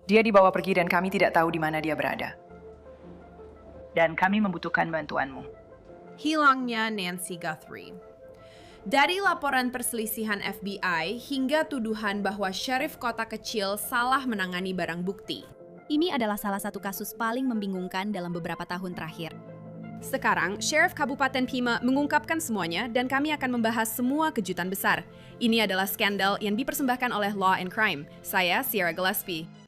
Dia dibawa pergi dan kami tidak tahu di mana dia berada. Dan kami membutuhkan bantuanmu. Hilangnya Nancy Guthrie. Dari laporan perselisihan FBI hingga tuduhan bahwa sheriff kota kecil salah menangani barang bukti. Ini adalah salah satu kasus paling membingungkan dalam beberapa tahun terakhir. Sekarang, Sheriff Kabupaten Pima mengungkapkan semuanya dan kami akan membahas semua kejutan besar. Ini adalah skandal yang dipersembahkan oleh Law and Crime. Saya Sierra Gillespie.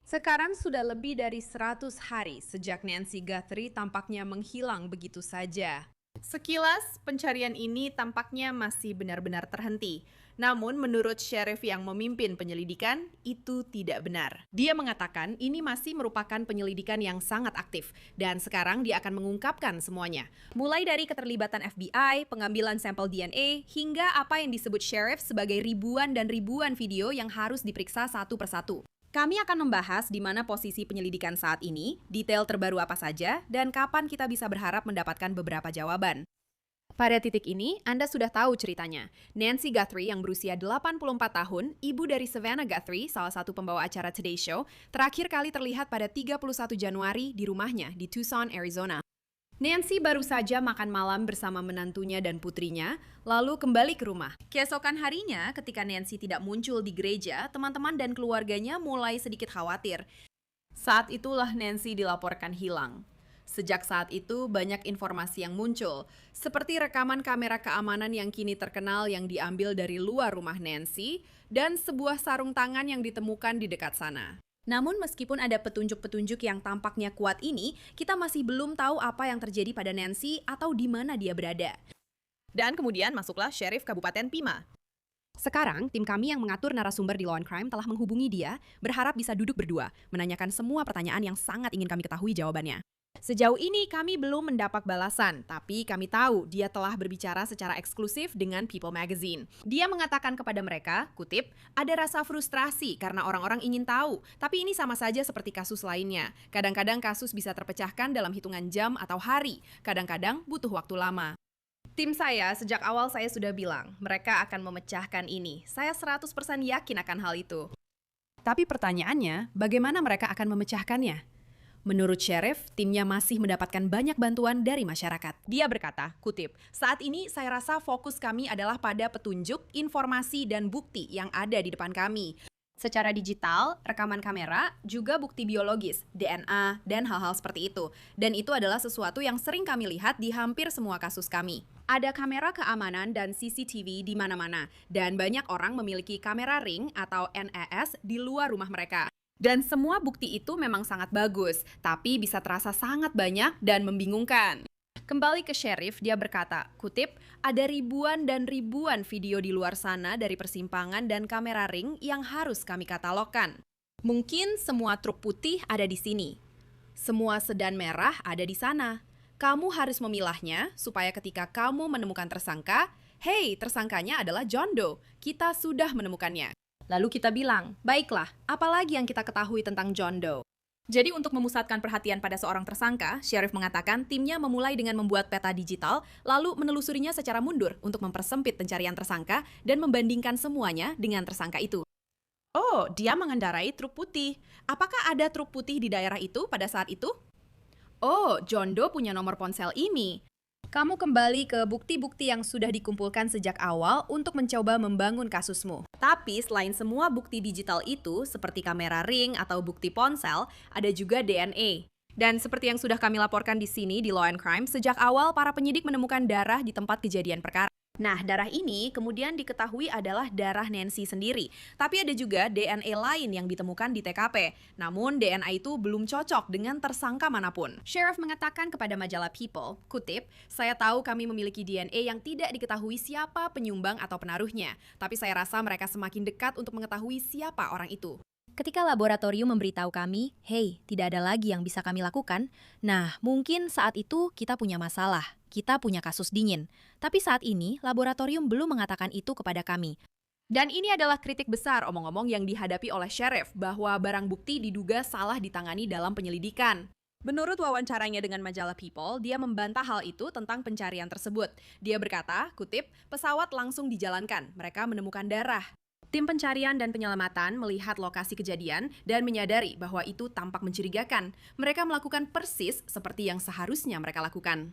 Sekarang sudah lebih dari 100 hari sejak Nancy Guthrie tampaknya menghilang begitu saja. Sekilas, pencarian ini tampaknya masih benar-benar terhenti. Namun, menurut sheriff yang memimpin penyelidikan, itu tidak benar. Dia mengatakan ini masih merupakan penyelidikan yang sangat aktif, dan sekarang dia akan mengungkapkan semuanya. Mulai dari keterlibatan FBI, pengambilan sampel DNA, hingga apa yang disebut sheriff sebagai ribuan dan ribuan video yang harus diperiksa satu persatu. Kami akan membahas di mana posisi penyelidikan saat ini, detail terbaru apa saja, dan kapan kita bisa berharap mendapatkan beberapa jawaban. Pada titik ini, Anda sudah tahu ceritanya. Nancy Guthrie yang berusia 84 tahun, ibu dari Savannah Guthrie, salah satu pembawa acara Today Show, terakhir kali terlihat pada 31 Januari di rumahnya di Tucson, Arizona. Nancy baru saja makan malam bersama menantunya dan putrinya, lalu kembali ke rumah. Keesokan harinya, ketika Nancy tidak muncul di gereja, teman-teman dan keluarganya mulai sedikit khawatir. Saat itulah Nancy dilaporkan hilang. Sejak saat itu, banyak informasi yang muncul, seperti rekaman kamera keamanan yang kini terkenal yang diambil dari luar rumah Nancy, dan sebuah sarung tangan yang ditemukan di dekat sana. Namun meskipun ada petunjuk-petunjuk yang tampaknya kuat ini, kita masih belum tahu apa yang terjadi pada Nancy atau di mana dia berada. Dan kemudian masuklah Sheriff Kabupaten Pima. Sekarang, tim kami yang mengatur narasumber di Law and Crime telah menghubungi dia, berharap bisa duduk berdua, menanyakan semua pertanyaan yang sangat ingin kami ketahui jawabannya. Sejauh ini kami belum mendapat balasan, tapi kami tahu dia telah berbicara secara eksklusif dengan People Magazine. Dia mengatakan kepada mereka, kutip, ada rasa frustrasi karena orang-orang ingin tahu, tapi ini sama saja seperti kasus lainnya. Kadang-kadang kasus bisa terpecahkan dalam hitungan jam atau hari, kadang-kadang butuh waktu lama. Tim saya, sejak awal saya sudah bilang, mereka akan memecahkan ini. Saya 100% yakin akan hal itu. Tapi pertanyaannya, bagaimana mereka akan memecahkannya? Menurut Sheriff, timnya masih mendapatkan banyak bantuan dari masyarakat. Dia berkata, kutip, saat ini saya rasa fokus kami adalah pada petunjuk, informasi, dan bukti yang ada di depan kami. Secara digital, rekaman kamera, juga bukti biologis, DNA, dan hal-hal seperti itu. Dan itu adalah sesuatu yang sering kami lihat di hampir semua kasus kami. Ada kamera keamanan dan CCTV di mana-mana, dan banyak orang memiliki kamera ring atau NES di luar rumah mereka. Dan semua bukti itu memang sangat bagus, tapi bisa terasa sangat banyak dan membingungkan. Kembali ke Sheriff, dia berkata, kutip, ada ribuan dan ribuan video di luar sana dari persimpangan dan kamera ring yang harus kami katalogkan. Mungkin semua truk putih ada di sini. Semua sedan merah ada di sana. Kamu harus memilahnya supaya ketika kamu menemukan tersangka, hey, tersangkanya adalah John Doe. Kita sudah menemukannya. Lalu kita bilang, baiklah, apalagi yang kita ketahui tentang John Doe? Jadi untuk memusatkan perhatian pada seorang tersangka, Sheriff mengatakan timnya memulai dengan membuat peta digital, lalu menelusurinya secara mundur untuk mempersempit pencarian tersangka dan membandingkan semuanya dengan tersangka itu. Oh, dia mengendarai truk putih. Apakah ada truk putih di daerah itu pada saat itu? Oh, John Doe punya nomor ponsel ini. Kamu kembali ke bukti-bukti yang sudah dikumpulkan sejak awal untuk mencoba membangun kasusmu. Tapi selain semua bukti digital itu, seperti kamera ring atau bukti ponsel, ada juga DNA. Dan seperti yang sudah kami laporkan di sini di Law and Crime, sejak awal para penyidik menemukan darah di tempat kejadian perkara. Nah, darah ini kemudian diketahui adalah darah Nancy sendiri. Tapi ada juga DNA lain yang ditemukan di TKP. Namun, DNA itu belum cocok dengan tersangka manapun. Sheriff mengatakan kepada majalah People, kutip, saya tahu kami memiliki DNA yang tidak diketahui siapa penyumbang atau penaruhnya. Tapi saya rasa mereka semakin dekat untuk mengetahui siapa orang itu. Ketika laboratorium memberitahu kami, hey, tidak ada lagi yang bisa kami lakukan, nah mungkin saat itu kita punya masalah, kita punya kasus dingin. Tapi saat ini, laboratorium belum mengatakan itu kepada kami. Dan ini adalah kritik besar omong-omong yang dihadapi oleh Sheriff bahwa barang bukti diduga salah ditangani dalam penyelidikan. Menurut wawancaranya dengan majalah People, dia membantah hal itu tentang pencarian tersebut. Dia berkata, kutip, pesawat langsung dijalankan, mereka menemukan darah. Tim pencarian dan penyelamatan melihat lokasi kejadian dan menyadari bahwa itu tampak mencurigakan. Mereka melakukan persis seperti yang seharusnya mereka lakukan.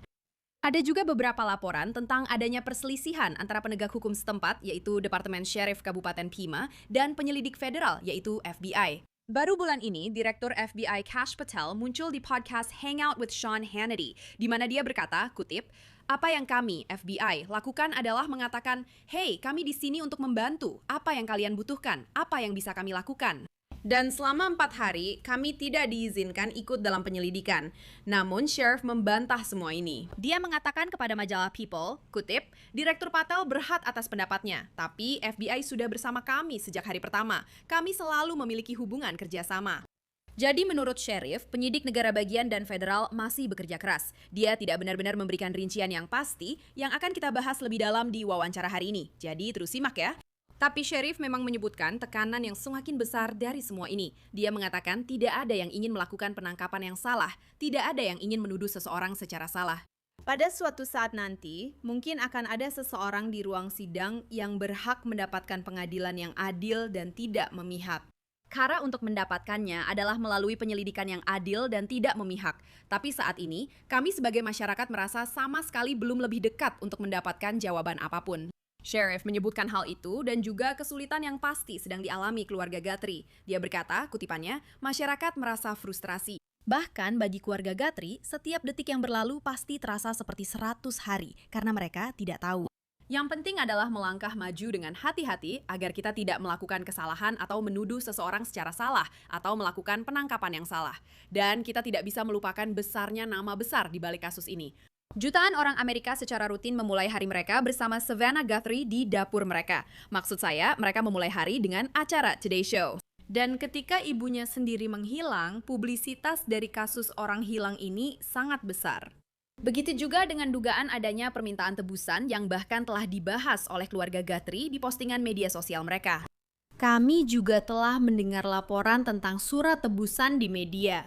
Ada juga beberapa laporan tentang adanya perselisihan antara penegak hukum setempat, yaitu Departemen Sheriff Kabupaten Pima, dan penyelidik federal, yaitu FBI. Baru bulan ini, Direktur FBI Kash Patel muncul di podcast Hangout with Sean Hannity, di mana dia berkata, kutip, "Apa yang kami, FBI, lakukan adalah mengatakan, hey, kami di sini untuk membantu. Apa yang kalian butuhkan? Apa yang bisa kami lakukan?" Dan selama 4 hari, kami tidak diizinkan ikut dalam penyelidikan. Namun, Sheriff membantah semua ini. Dia mengatakan kepada majalah People, kutip, Direktur Patel berhak atas pendapatnya, tapi FBI sudah bersama kami sejak hari pertama. Kami selalu memiliki hubungan kerjasama. Jadi menurut Sheriff, penyidik negara bagian dan federal masih bekerja keras. Dia tidak benar-benar memberikan rincian yang pasti yang akan kita bahas lebih dalam di wawancara hari ini. Jadi terus simak ya. Tapi Sheriff memang menyebutkan tekanan yang semakin besar dari semua ini. Dia mengatakan tidak ada yang ingin melakukan penangkapan yang salah, tidak ada yang ingin menuduh seseorang secara salah. Pada suatu saat nanti, mungkin akan ada seseorang di ruang sidang yang berhak mendapatkan pengadilan yang adil dan tidak memihak. Cara untuk mendapatkannya adalah melalui penyelidikan yang adil dan tidak memihak. Tapi saat ini, kami sebagai masyarakat merasa sama sekali belum lebih dekat untuk mendapatkan jawaban apapun. Sheriff menyebutkan hal itu dan juga kesulitan yang pasti sedang dialami keluarga Guthrie. Dia berkata, kutipannya, masyarakat merasa frustrasi. Bahkan bagi keluarga Guthrie, setiap detik yang berlalu pasti terasa seperti 100 hari karena mereka tidak tahu. Yang penting adalah melangkah maju dengan hati-hati agar kita tidak melakukan kesalahan atau menuduh seseorang secara salah atau melakukan penangkapan yang salah. Dan kita tidak bisa melupakan besarnya nama besar di balik kasus ini. Jutaan orang Amerika secara rutin memulai hari mereka bersama Savannah Guthrie di dapur mereka. Maksud saya, mereka memulai hari dengan acara Today Show. Dan ketika ibunya sendiri menghilang, publisitas dari kasus orang hilang ini sangat besar. Begitu juga dengan dugaan adanya permintaan tebusan yang bahkan telah dibahas oleh keluarga Guthrie di postingan media sosial mereka. Kami juga telah mendengar laporan tentang surat tebusan di media.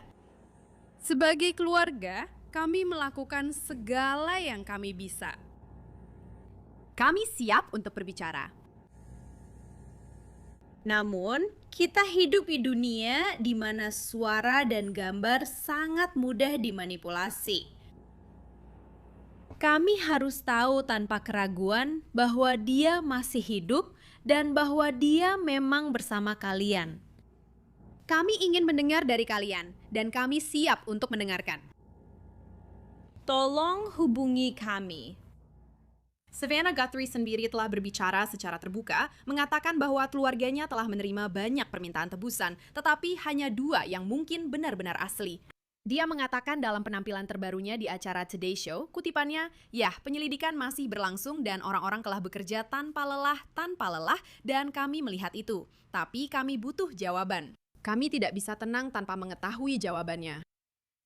Sebagai keluarga, kami melakukan segala yang kami bisa. Kami siap untuk berbicara. Namun, kita hidup di dunia di mana suara dan gambar sangat mudah dimanipulasi. Kami harus tahu tanpa keraguan bahwa dia masih hidup dan bahwa dia memang bersama kalian. Kami ingin mendengar dari kalian, dan kami siap untuk mendengarkan. Tolong hubungi kami. Savannah Guthrie sendiri telah berbicara secara terbuka, mengatakan bahwa keluarganya telah menerima banyak permintaan tebusan, tetapi hanya 2 yang mungkin benar-benar asli. Dia mengatakan dalam penampilan terbarunya di acara Today Show, kutipannya, "Ya, penyelidikan masih berlangsung dan orang-orang telah bekerja tanpa lelah, dan kami melihat itu. Tapi kami butuh jawaban. Kami tidak bisa tenang tanpa mengetahui jawabannya."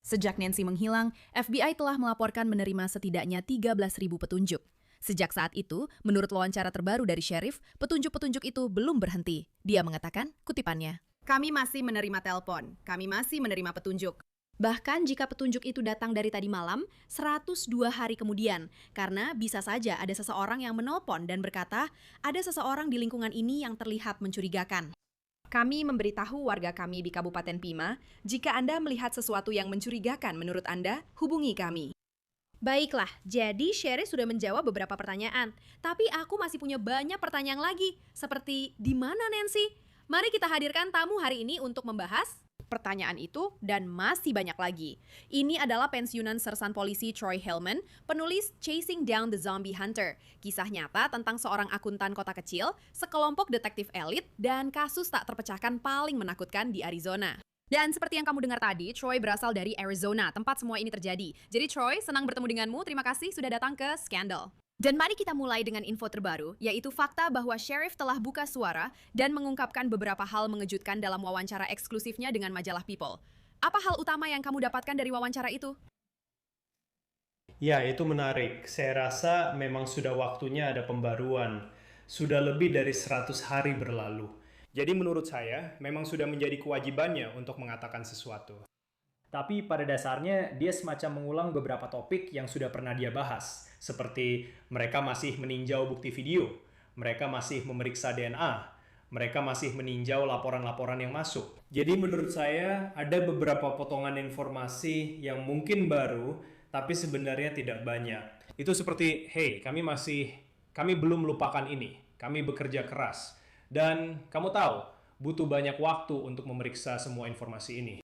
Sejak Nancy menghilang, FBI telah melaporkan menerima setidaknya 13.000 petunjuk. Sejak saat itu, menurut wawancara terbaru dari Sheriff, petunjuk-petunjuk itu belum berhenti. Dia mengatakan, kutipannya, "Kami masih menerima telepon, kami masih menerima petunjuk. Bahkan jika petunjuk itu datang dari tadi malam, 102 hari kemudian, karena bisa saja ada seseorang yang menelpon dan berkata, ada seseorang di lingkungan ini yang terlihat mencurigakan. Kami memberitahu warga kami di Kabupaten Pima, jika Anda melihat sesuatu yang mencurigakan menurut Anda, hubungi kami." Baiklah, jadi Sherry sudah menjawab beberapa pertanyaan. Tapi aku masih punya banyak pertanyaan lagi, seperti di mana Nancy? Mari kita hadirkan tamu hari ini untuk membahas pertanyaan itu dan masih banyak lagi. Ini adalah pensiunan sersan polisi Troy Hillman, penulis Chasing Down the Zombie Hunter, kisah nyata tentang seorang akuntan kota kecil, sekelompok detektif elit, dan kasus tak terpecahkan paling menakutkan di Arizona. Dan seperti yang kamu dengar tadi, Troy berasal dari Arizona, tempat semua ini terjadi. Jadi Troy, senang bertemu denganmu. Terima kasih sudah datang ke Scandal. Dan mari kita mulai dengan info terbaru, yaitu fakta bahwa Sheriff telah buka suara dan mengungkapkan beberapa hal mengejutkan dalam wawancara eksklusifnya dengan majalah People. Apa hal utama yang kamu dapatkan dari wawancara itu? Ya, itu menarik. Saya rasa memang sudah waktunya ada pembaruan. Sudah lebih dari 100 hari berlalu. Jadi menurut saya, memang sudah menjadi kewajibannya untuk mengatakan sesuatu. Tapi pada dasarnya dia semacam mengulang beberapa topik yang sudah pernah dia bahas, seperti mereka masih meninjau bukti video, mereka masih memeriksa DNA, mereka masih meninjau laporan-laporan yang masuk. Jadi menurut saya ada beberapa potongan informasi yang mungkin baru, tapi sebenarnya tidak banyak. Itu seperti, hey, kami belum melupakan ini, kami bekerja keras. Dan kamu tahu, butuh banyak waktu untuk memeriksa semua informasi ini.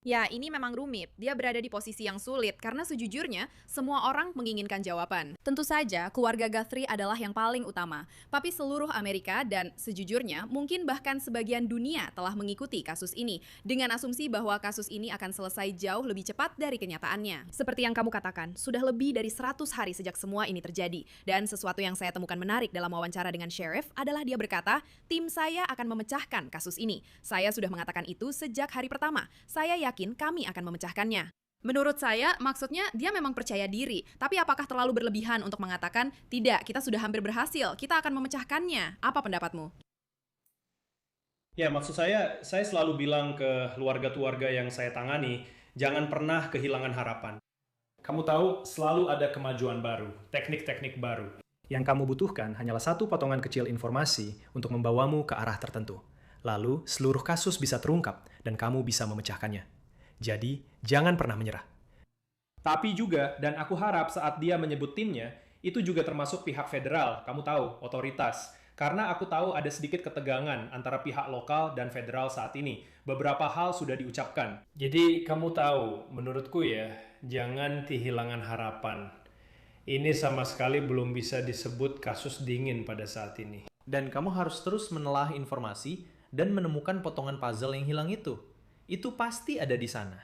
Ya, ini memang rumit. Dia berada di posisi yang sulit karena sejujurnya semua orang menginginkan jawaban. Tentu saja, keluarga Guthrie adalah yang paling utama. Tapi seluruh Amerika dan sejujurnya mungkin bahkan sebagian dunia telah mengikuti kasus ini dengan asumsi bahwa kasus ini akan selesai jauh lebih cepat dari kenyataannya. Seperti yang kamu katakan, sudah lebih dari 100 hari sejak semua ini terjadi. Dan sesuatu yang saya temukan menarik dalam wawancara dengan sheriff adalah dia berkata, tim saya akan memecahkan kasus ini. Saya sudah mengatakan itu sejak hari pertama. Saya yakin kami akan memecahkannya. Menurut saya, maksudnya dia memang percaya diri. Tapi apakah terlalu berlebihan untuk mengatakan, tidak, kita sudah hampir berhasil, kita akan memecahkannya? Apa pendapatmu? Ya, maksud saya selalu bilang ke keluarga-keluarga yang saya tangani, jangan pernah kehilangan harapan. Kamu tahu, selalu ada kemajuan baru, teknik-teknik baru. Yang kamu butuhkan hanyalah satu potongan kecil informasi untuk membawamu ke arah tertentu. Lalu, seluruh kasus bisa terungkap dan kamu bisa memecahkannya. Jadi, jangan pernah menyerah. Tapi juga, dan aku harap saat dia menyebut timnya, itu juga termasuk pihak federal, kamu tahu, otoritas. Karena aku tahu ada sedikit ketegangan antara pihak lokal dan federal saat ini. Beberapa hal sudah diucapkan. Jadi, kamu tahu, menurutku ya, jangan kehilangan harapan. Ini sama sekali belum bisa disebut kasus dingin pada saat ini. Dan kamu harus terus menelah informasi dan menemukan potongan puzzle yang hilang itu. Itu pasti ada di sana.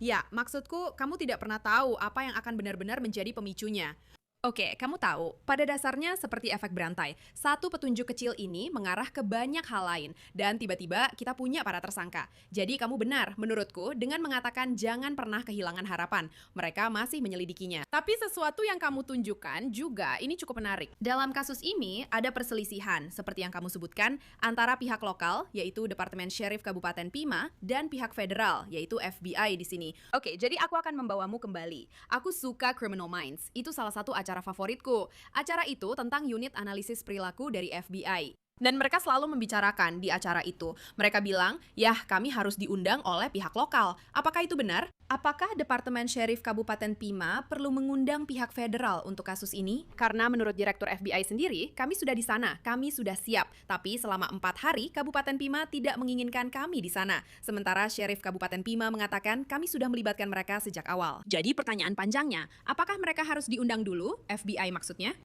Ya, maksudku kamu tidak pernah tahu apa yang akan benar-benar menjadi pemicunya. Oke, kamu tahu, pada dasarnya seperti efek berantai. Satu petunjuk kecil ini mengarah ke banyak hal lain. Dan tiba-tiba kita punya para tersangka. Jadi kamu benar, menurutku, dengan mengatakan jangan pernah kehilangan harapan. Mereka masih menyelidikinya. Tapi sesuatu yang kamu tunjukkan juga ini cukup menarik. Dalam kasus ini, ada perselisihan, seperti yang kamu sebutkan, antara pihak lokal, yaitu Departemen Sheriff Kabupaten Pima, dan pihak federal, yaitu FBI di sini. Oke, jadi aku akan membawamu kembali. Aku suka Criminal Minds. Itu salah satu acara favoritku. Acara itu tentang unit analisis perilaku dari FBI. Dan mereka selalu membicarakan di acara itu. Mereka bilang, ya kami harus diundang oleh pihak lokal. Apakah itu benar? Apakah Departemen Sheriff Kabupaten Pima perlu mengundang pihak federal untuk kasus ini? Karena menurut Direktur FBI sendiri, kami sudah di sana, kami sudah siap. Tapi selama 4 hari, Kabupaten Pima tidak menginginkan kami di sana. Sementara Sheriff Kabupaten Pima mengatakan kami sudah melibatkan mereka sejak awal. Jadi pertanyaan panjangnya, apakah mereka harus diundang dulu? FBI maksudnya?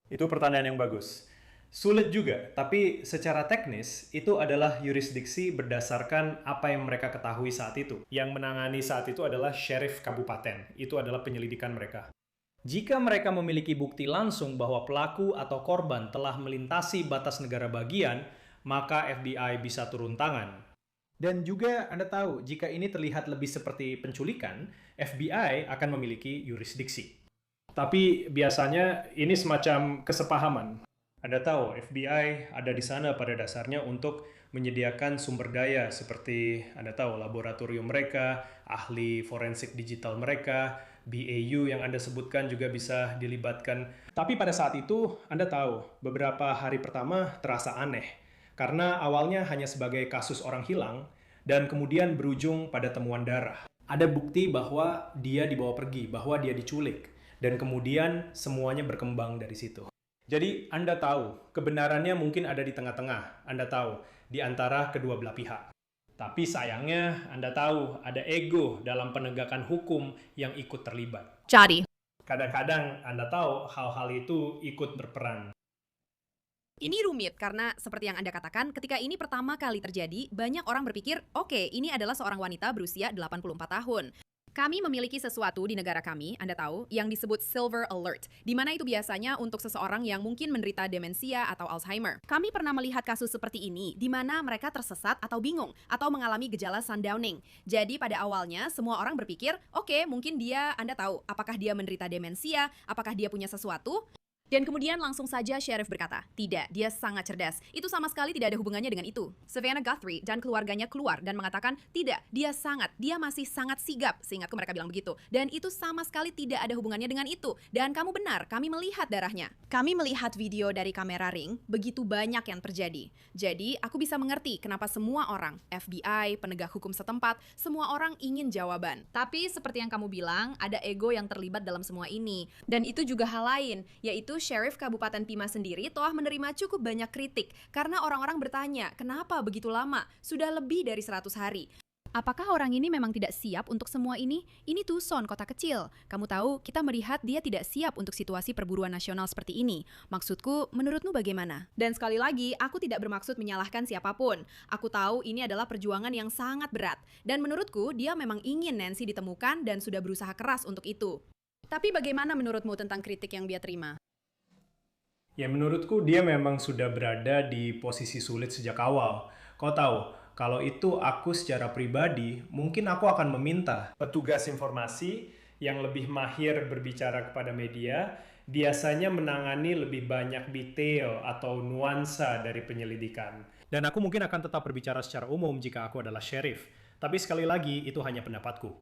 Itu pertanyaan yang bagus. Sulit juga, tapi secara teknis itu adalah yurisdiksi berdasarkan apa yang mereka ketahui saat itu. Yang menangani saat itu adalah Sheriff Kabupaten. Itu adalah penyelidikan mereka. Jika mereka memiliki bukti langsung bahwa pelaku atau korban telah melintasi batas negara bagian, maka FBI bisa turun tangan. Dan juga Anda tahu, jika ini terlihat lebih seperti penculikan, FBI akan memiliki yurisdiksi. Tapi biasanya ini semacam kesepahaman. Anda tahu, FBI ada di sana pada dasarnya untuk menyediakan sumber daya seperti Anda tahu laboratorium mereka, ahli forensik digital mereka, BAU yang Anda sebutkan juga bisa dilibatkan. Tapi pada saat itu Anda tahu, beberapa hari pertama terasa aneh karena awalnya hanya sebagai kasus orang hilang dan kemudian berujung pada temuan darah. Ada bukti bahwa dia dibawa pergi, bahwa dia diculik dan kemudian semuanya berkembang dari situ. Jadi Anda tahu, kebenarannya mungkin ada di tengah-tengah. Anda tahu, di antara kedua belah pihak. Tapi sayangnya, Anda tahu, ada ego dalam penegakan hukum yang ikut terlibat. Jadi, Kadang-kadang Anda tahu, hal-hal itu ikut berperan. ini rumit karena seperti yang Anda katakan, ketika ini pertama kali terjadi, banyak orang berpikir, oke, ini adalah seorang wanita berusia 84 tahun. Kami memiliki sesuatu di negara kami, Anda tahu, yang disebut Silver Alert, di mana itu biasanya untuk seseorang yang mungkin menderita demensia atau Alzheimer. Kami pernah melihat kasus seperti ini, di mana mereka tersesat atau bingung, atau mengalami gejala sundowning. Jadi pada awalnya, semua orang berpikir, oke, mungkin dia, Anda tahu, apakah dia menderita demensia, apakah dia punya sesuatu? Dan kemudian langsung saja Sheriff berkata, tidak, dia sangat cerdas. Itu sama sekali tidak ada hubungannya dengan itu. Savannah Guthrie dan keluarganya keluar dan mengatakan, tidak, dia masih sangat sigap. Seingatku mereka bilang begitu. Dan itu sama sekali tidak ada hubungannya dengan itu. Dan kamu benar, kami melihat darahnya. Kami melihat video dari kamera ring, begitu banyak yang terjadi. Jadi, aku bisa mengerti kenapa semua orang, FBI, penegak hukum setempat, semua orang ingin jawaban. Tapi seperti yang kamu bilang, ada ego yang terlibat dalam semua ini. Dan itu juga hal lain, yaitu Sheriff Kabupaten Pima sendiri telah menerima cukup banyak kritik karena orang-orang bertanya, kenapa begitu lama? Sudah lebih dari 100 hari. Apakah orang ini memang tidak siap untuk semua ini? Ini Tucson, kota kecil. Kamu tahu, kita melihat dia tidak siap untuk situasi perburuan nasional seperti ini. Maksudku, menurutmu bagaimana? Dan sekali lagi, aku tidak bermaksud menyalahkan siapapun. Aku tahu ini adalah perjuangan yang sangat berat. Dan menurutku, dia memang ingin Nancy ditemukan dan sudah berusaha keras untuk itu. Tapi bagaimana menurutmu tentang kritik yang dia terima? Ya menurutku dia memang sudah berada di posisi sulit sejak awal. Kau tahu, kalau itu aku secara pribadi, mungkin aku akan meminta petugas informasi yang lebih mahir berbicara kepada media, biasanya menangani lebih banyak detail atau nuansa dari penyelidikan. Dan aku mungkin akan tetap berbicara secara umum jika aku adalah sheriff. Tapi sekali lagi, itu hanya pendapatku.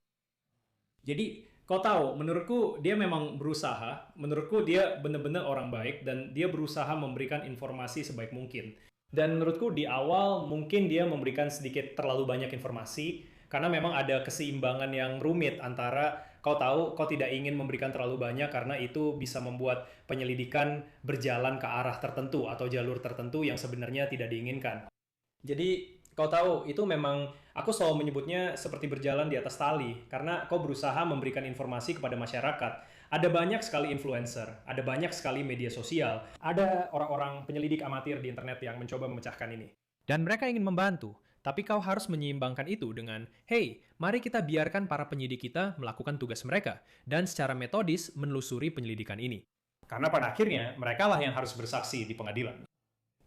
Jadi, kau tahu, menurutku dia memang berusaha, menurutku dia benar-benar orang baik, dan dia berusaha memberikan informasi sebaik mungkin. Dan menurutku di awal mungkin dia memberikan sedikit terlalu banyak informasi, karena memang ada keseimbangan yang rumit antara kau tahu, kau tidak ingin memberikan terlalu banyak karena itu bisa membuat penyelidikan berjalan ke arah tertentu atau jalur tertentu yang sebenarnya tidak diinginkan. Jadi, kau tahu, itu memang aku selalu menyebutnya seperti berjalan di atas tali, karena kau berusaha memberikan informasi kepada masyarakat. Ada banyak sekali influencer, ada banyak sekali media sosial, ada orang-orang penyelidik amatir di internet yang mencoba memecahkan ini. Dan mereka ingin membantu, tapi kau harus menyeimbangkan itu dengan, hey, mari kita biarkan para penyidik kita melakukan tugas mereka, dan secara metodis menelusuri penyelidikan ini. Karena pada akhirnya, mereka lah yang harus bersaksi di pengadilan.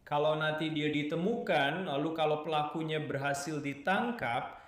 Kalau nanti dia ditemukan, lalu kalau pelakunya berhasil ditangkap,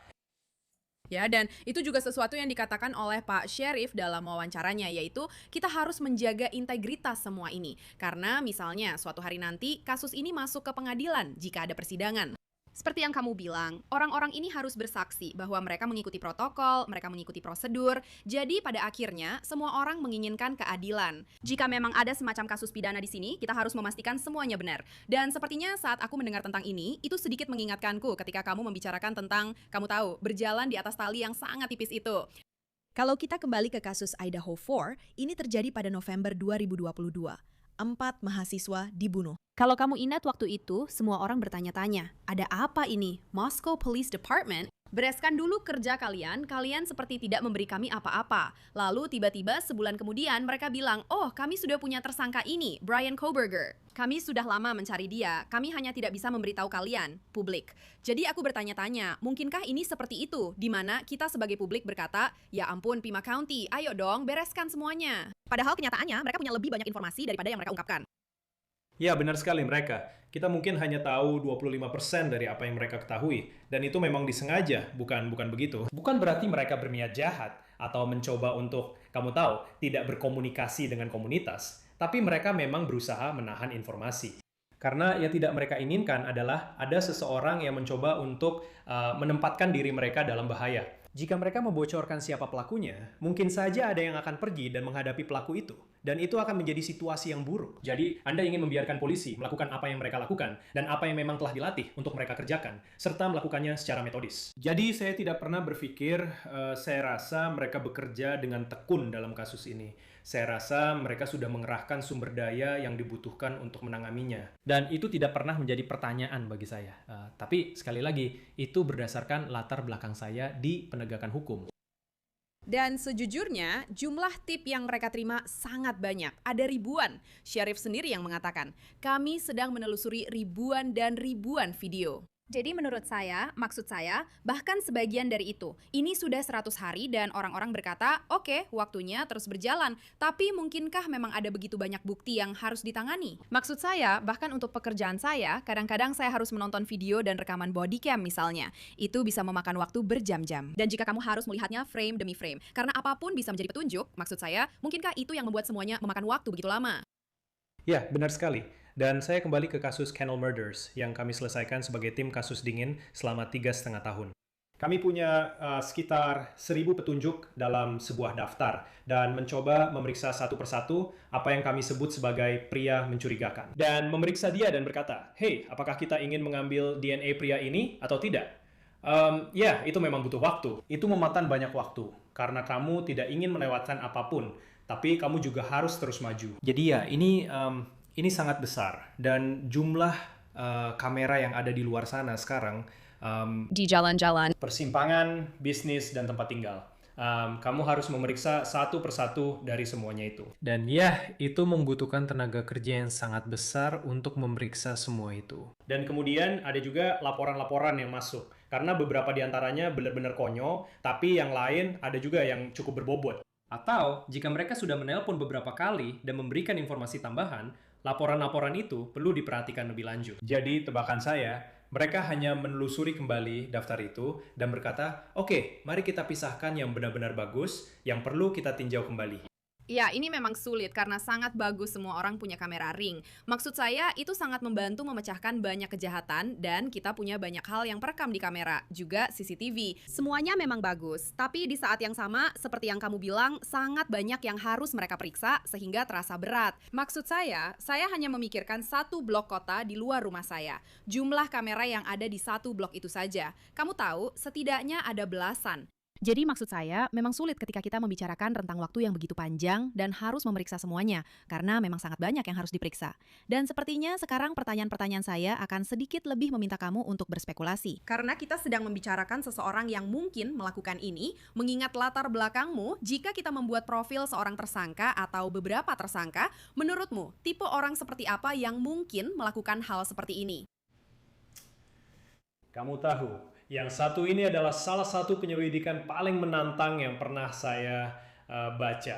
Ya, dan itu juga sesuatu yang dikatakan oleh Pak Sheriff dalam wawancaranya, yaitu kita harus menjaga integritas semua ini. Karena misalnya suatu hari nanti kasus ini masuk ke pengadilan jika ada persidangan. Seperti yang kamu bilang, orang-orang ini harus bersaksi bahwa mereka mengikuti protokol, mereka mengikuti prosedur. Jadi pada akhirnya semua orang menginginkan keadilan. Jika memang ada semacam kasus pidana di sini, kita harus memastikan semuanya benar. Dan sepertinya saat aku mendengar tentang ini, itu sedikit mengingatkanku ketika kamu membicarakan tentang, kamu tahu, berjalan di atas tali yang sangat tipis itu. Kalau kita kembali ke kasus Idaho 4, ini terjadi pada November 2022. 4 mahasiswa dibunuh. Kalau kamu ingat waktu itu, semua orang bertanya-tanya, ada apa ini? Moscow Police Department? Bereskan dulu kerja kalian seperti tidak memberi kami apa-apa. Lalu tiba-tiba sebulan kemudian mereka bilang, oh kami sudah punya tersangka ini, Bryan Kohberger. Kami sudah lama mencari dia, kami hanya tidak bisa memberitahu kalian, publik. Jadi aku bertanya-tanya, mungkinkah ini seperti itu, di mana kita sebagai publik berkata, ya ampun Pima County, ayo dong bereskan semuanya. Padahal kenyataannya mereka punya lebih banyak informasi daripada yang mereka ungkapkan. ya benar sekali mereka. Kita mungkin hanya tahu 25% dari apa yang mereka ketahui. Dan itu memang disengaja, bukan begitu. Bukan berarti mereka berniat jahat atau mencoba untuk, kamu tahu, tidak berkomunikasi dengan komunitas. Tapi mereka memang berusaha menahan informasi. Karena yang tidak mereka inginkan adalah ada seseorang yang mencoba untuk menempatkan diri mereka dalam bahaya. Jika mereka membocorkan siapa pelakunya, mungkin saja ada yang akan pergi dan menghadapi pelaku itu. Dan itu akan menjadi situasi yang buruk. Jadi, Anda ingin membiarkan polisi melakukan apa yang mereka lakukan, dan apa yang memang telah dilatih untuk mereka kerjakan, serta melakukannya secara metodis. Jadi, saya tidak pernah berpikir, saya rasa mereka bekerja dengan tekun dalam kasus ini. Saya rasa mereka sudah mengerahkan sumber daya yang dibutuhkan untuk menangaminya. Dan itu tidak pernah menjadi pertanyaan bagi saya. Tapi sekali lagi, itu berdasarkan latar belakang saya di penegakan hukum. Dan sejujurnya, jumlah tip yang mereka terima sangat banyak. Ada ribuan. Sheriff sendiri yang mengatakan, kami sedang menelusuri ribuan dan ribuan video. Jadi menurut saya, maksud saya, bahkan sebagian dari itu. Ini sudah 100 hari dan orang-orang berkata, oke, waktunya terus berjalan. Tapi mungkinkah memang ada begitu banyak bukti yang harus ditangani? Maksud saya, bahkan untuk pekerjaan saya, kadang-kadang saya harus menonton video dan rekaman body cam misalnya. Itu bisa memakan waktu berjam-jam. Dan jika kamu harus melihatnya frame demi frame, karena apapun bisa menjadi petunjuk, maksud saya, mungkinkah itu yang membuat semuanya memakan waktu begitu lama? Ya, benar sekali. Dan saya kembali ke kasus Kennel Murders yang kami selesaikan sebagai tim kasus dingin selama 3,5 tahun. Kami punya sekitar 1.000 petunjuk dalam sebuah daftar dan mencoba memeriksa satu persatu apa yang kami sebut sebagai pria mencurigakan. Dan memeriksa dia dan berkata, "Hey, apakah kita ingin mengambil DNA pria ini atau tidak?" Ya, itu memang butuh waktu. Itu memakan banyak waktu karena kamu tidak ingin melewatkan apapun, tapi kamu juga harus terus maju. Jadi ya, ini sangat besar dan jumlah kamera yang ada di luar sana sekarang di jalan-jalan. persimpangan, bisnis, dan tempat tinggal. Kamu harus memeriksa satu persatu dari semuanya itu. Dan ya, itu membutuhkan tenaga kerja yang sangat besar untuk memeriksa semua itu. Dan kemudian ada juga laporan-laporan yang masuk. Karena beberapa di antaranya benar-benar konyol, tapi yang lain ada juga yang cukup berbobot. Atau, jika mereka sudah menelpon beberapa kali dan memberikan informasi tambahan, laporan-laporan itu perlu diperhatikan lebih lanjut. Jadi, tebakan saya, mereka hanya menelusuri kembali daftar itu dan berkata, "Oke, mari kita pisahkan yang benar-benar bagus, yang perlu kita tinjau kembali." Ya, ini memang sulit karena sangat bagus semua orang punya kamera ring. Maksud saya, itu sangat membantu memecahkan banyak kejahatan dan kita punya banyak hal yang perekam di kamera, juga CCTV. Semuanya memang bagus, tapi di saat yang sama, seperti yang kamu bilang, sangat banyak yang harus mereka periksa sehingga terasa berat. Maksud saya hanya memikirkan satu blok kota di luar rumah saya. Jumlah kamera yang ada di satu blok itu saja. Kamu tahu, setidaknya ada belasan. Jadi maksud saya, memang sulit ketika kita membicarakan rentang waktu yang begitu panjang dan harus memeriksa semuanya, karena memang sangat banyak yang harus diperiksa. Dan sepertinya sekarang pertanyaan-pertanyaan saya akan sedikit lebih meminta kamu untuk berspekulasi. Karena kita sedang membicarakan seseorang yang mungkin melakukan ini, mengingat latar belakangmu, jika kita membuat profil seorang tersangka atau beberapa tersangka, menurutmu, tipe orang seperti apa yang mungkin melakukan hal seperti ini? Kamu tahu, yang satu ini adalah salah satu penyelidikan paling menantang yang pernah saya baca.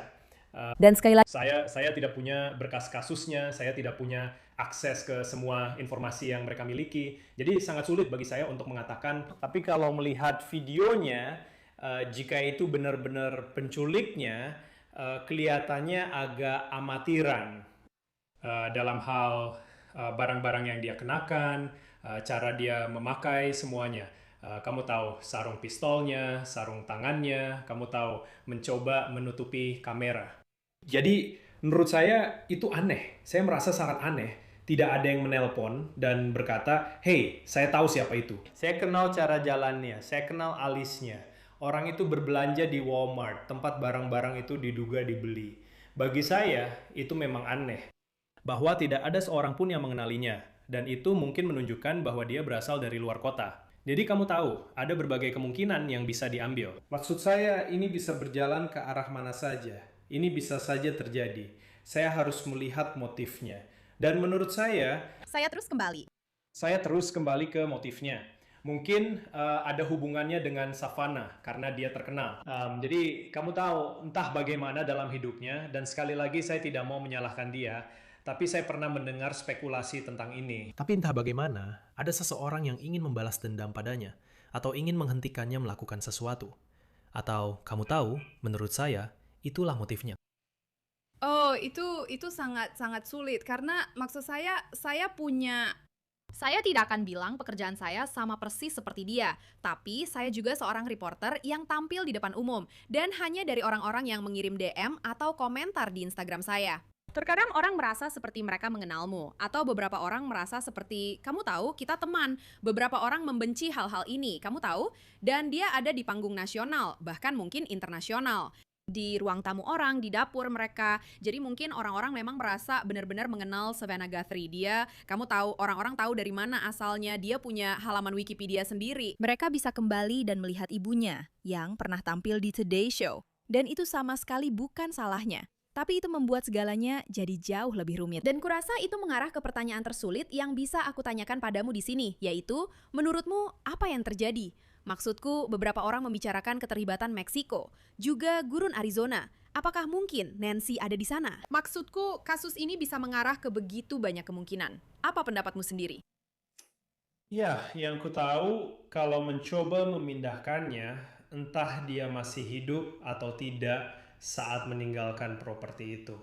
Dan sekali lagi, Saya tidak punya berkas kasusnya, saya tidak punya akses ke semua informasi yang mereka miliki. Jadi sangat sulit bagi saya untuk mengatakan. Tapi kalau melihat videonya, jika itu benar-benar penculiknya, kelihatannya agak amatiran dalam hal barang-barang yang dia kenakan, cara dia memakai semuanya. Kamu tahu sarung pistolnya, sarung tangannya, kamu tahu mencoba menutupi kamera. Jadi menurut saya itu aneh. Saya merasa sangat aneh. Tidak ada yang menelpon dan berkata, "Hey, saya tahu siapa itu. Saya kenal cara jalannya, saya kenal alisnya. Orang itu berbelanja di Walmart, tempat barang-barang itu diduga dibeli." Bagi saya, itu memang aneh. Bahwa tidak ada seorang pun yang mengenalinya. Dan itu mungkin menunjukkan bahwa dia berasal dari luar kota. Jadi kamu tahu, ada berbagai kemungkinan yang bisa diambil. Maksud saya, ini bisa berjalan ke arah mana saja. Ini bisa saja terjadi. Saya harus melihat motifnya. Dan menurut saya terus kembali ke motifnya. Mungkin ada hubungannya dengan Savannah, karena dia terkenal. Jadi kamu tahu, entah bagaimana dalam hidupnya, dan sekali lagi saya tidak mau menyalahkan dia, tapi saya pernah mendengar spekulasi tentang ini. Tapi entah bagaimana, ada seseorang yang ingin membalas dendam padanya, atau ingin menghentikannya melakukan sesuatu. Atau, kamu tahu, menurut saya, itulah motifnya. Oh, itu sangat sulit karena maksud saya tidak akan bilang pekerjaan saya sama persis seperti dia, tapi saya juga seorang reporter yang tampil di depan umum dan hanya dari orang-orang yang mengirim DM atau komentar di Instagram saya. Terkadang orang merasa seperti mereka mengenalmu, atau beberapa orang merasa seperti, kamu tahu, kita teman. Beberapa orang membenci hal-hal ini, kamu tahu, dan dia ada di panggung nasional, bahkan mungkin internasional. Di ruang tamu orang, di dapur mereka. Jadi mungkin orang-orang memang merasa benar-benar mengenal Savannah Guthrie. Dia, kamu tahu, orang-orang tahu dari mana asalnya, dia punya halaman Wikipedia sendiri. mereka bisa kembali dan melihat ibunya yang pernah tampil di Today Show. Dan itu sama sekali bukan salahnya. Tapi itu membuat segalanya jadi jauh lebih rumit. Dan kurasa itu mengarah ke pertanyaan tersulit yang bisa aku tanyakan padamu di sini, yaitu, menurutmu apa yang terjadi? Maksudku, beberapa orang membicarakan keterlibatan Meksiko, juga gurun Arizona. Apakah mungkin Nancy ada di sana? Maksudku, kasus ini bisa mengarah ke begitu banyak kemungkinan. Apa pendapatmu sendiri? Ya, yang ku tahu, kalau mencoba memindahkannya, entah dia masih hidup atau tidak saat meninggalkan properti itu.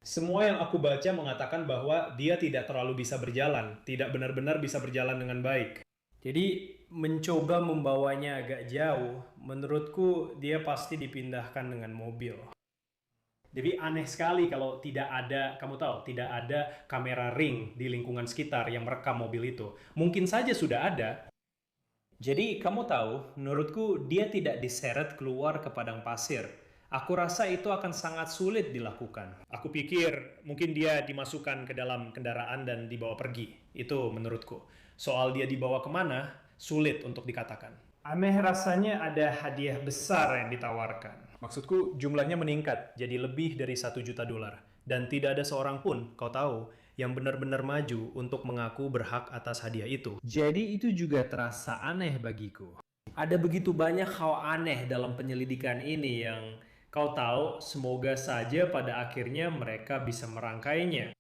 Semua yang aku baca mengatakan bahwa dia tidak terlalu bisa berjalan, tidak benar-benar bisa berjalan dengan baik. Jadi mencoba membawanya agak jauh, menurutku dia pasti dipindahkan dengan mobil. Jadi aneh sekali kalau tidak ada, kamu tahu, tidak ada kamera ring di lingkungan sekitar yang merekam mobil itu. Mungkin saja sudah ada. Jadi kamu tahu, menurutku dia tidak diseret keluar ke padang pasir. Aku rasa itu akan sangat sulit dilakukan. Aku pikir mungkin dia dimasukkan ke dalam kendaraan dan dibawa pergi. Itu menurutku. Soal dia dibawa kemana, sulit untuk dikatakan. Aneh rasanya ada hadiah besar yang ditawarkan. Maksudku jumlahnya meningkat jadi lebih dari $1 juta. Dan tidak ada seorang pun, kau tahu, yang benar-benar maju untuk mengaku berhak atas hadiah itu. Jadi itu juga terasa aneh bagiku. Ada begitu banyak hal aneh dalam penyelidikan ini yang kau tahu, semoga saja pada akhirnya mereka bisa merangkainya.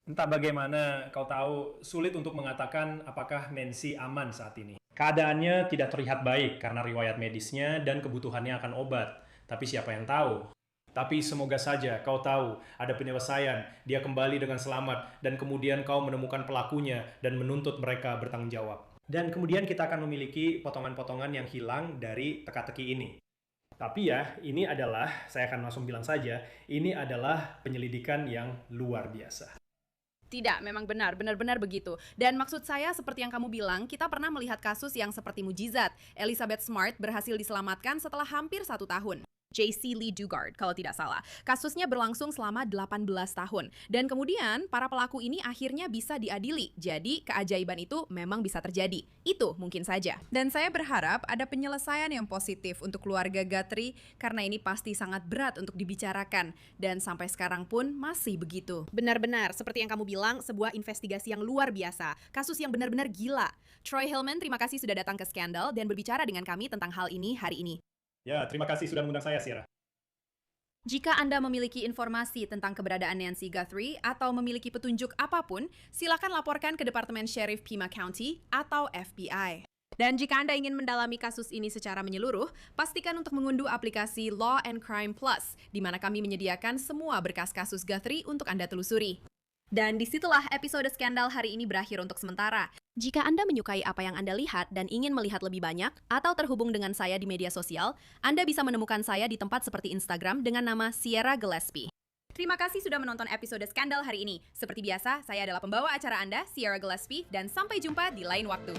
Entah bagaimana, kau tahu, sulit untuk mengatakan apakah Nancy aman saat ini. Keadaannya tidak terlihat baik karena riwayat medisnya dan kebutuhannya akan obat. Tapi siapa yang tahu? Tapi semoga saja kau tahu ada penyelesaian, dia kembali dengan selamat, dan kemudian kau menemukan pelakunya dan menuntut mereka bertanggung jawab. Dan kemudian kita akan memiliki potongan-potongan yang hilang dari teka-teki ini. Tapi ya, ini adalah, saya akan langsung bilang saja, ini adalah penyelidikan yang luar biasa. Tidak, memang benar-benar begitu. Dan maksud saya, seperti yang kamu bilang, kita pernah melihat kasus yang seperti mujizat. Elizabeth Smart berhasil diselamatkan setelah hampir 1 tahun. J.C. Lee Dugard, kalau tidak salah. Kasusnya berlangsung selama 18 tahun. Dan kemudian, para pelaku ini akhirnya bisa diadili. Jadi, keajaiban itu memang bisa terjadi. Itu mungkin saja. Dan saya berharap ada penyelesaian yang positif untuk keluarga Guthrie, karena ini pasti sangat berat untuk dibicarakan. Dan sampai sekarang pun masih begitu. Benar-benar, seperti yang kamu bilang, sebuah investigasi yang luar biasa. Kasus yang benar-benar gila. Troy Hillman, terima kasih sudah datang ke Skandal dan berbicara dengan kami tentang hal ini hari ini. Ya, terima kasih sudah mengundang saya, Sierra. Jika Anda memiliki informasi tentang keberadaan Nancy Guthrie atau memiliki petunjuk apapun, silakan laporkan ke Departemen Sheriff Pima County atau FBI. Dan jika Anda ingin mendalami kasus ini secara menyeluruh, pastikan untuk mengunduh aplikasi Law and Crime Plus, di mana kami menyediakan semua berkas kasus Guthrie untuk Anda telusuri. Dan disitulah episode Skandal hari ini berakhir untuk sementara. Jika Anda menyukai apa yang Anda lihat dan ingin melihat lebih banyak, atau terhubung dengan saya di media sosial, Anda bisa menemukan saya di tempat seperti Instagram dengan nama Sierra Gillespie. Terima kasih sudah menonton episode Skandal hari ini. Seperti biasa, saya adalah pembawa acara Anda, Sierra Gillespie, dan sampai jumpa di lain waktu.